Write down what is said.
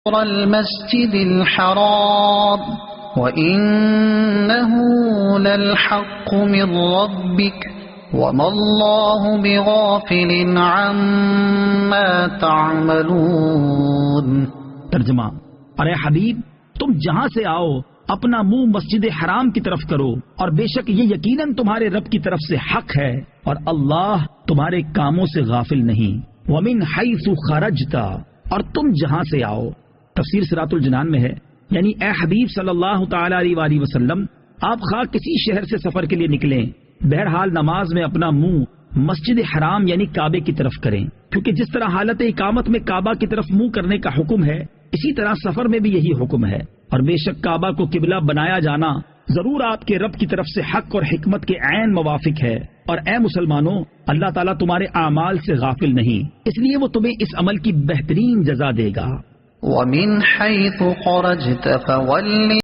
المسجد الحرام وإنه للحق من ربك وما الله بغافل عما تعملون۔ ترجمہ، ارے حبیب، تم جہاں سے آؤ اپنا منہ مسجد حرام کی طرف کرو، اور بے شک یہ یقیناً تمہارے رب کی طرف سے حق ہے، اور اللہ تمہارے کاموں سے غافل نہیں۔ وَمِنْ حَيْثُ خَرَجْتَ، اور تم جہاں سے آؤ۔ تفسیر صراط الجنان میں ہے، یعنی اے حبیب صلی اللہ تعالی علیہ وآلہ وسلم، آپ خواہ کسی شہر سے سفر کے لیے نکلیں، بہرحال نماز میں اپنا منہ مسجد حرام یعنی کعبے کی طرف کریں، کیونکہ جس طرح حالت اقامت میں کعبہ کی طرف منہ کرنے کا حکم ہے، اسی طرح سفر میں بھی یہی حکم ہے، اور بے شک کعبہ کو قبلہ بنایا جانا ضرور آپ کے رب کی طرف سے حق اور حکمت کے عین موافق ہے، اور اے مسلمانوں، اللہ تعالیٰ تمہارے اعمال سے غافل نہیں، اس لیے وہ تمہیں اس عمل کی بہترین جزا دے گا۔ وَمِنْ حَيْثُ خَرَجْتَ فَوَلِّ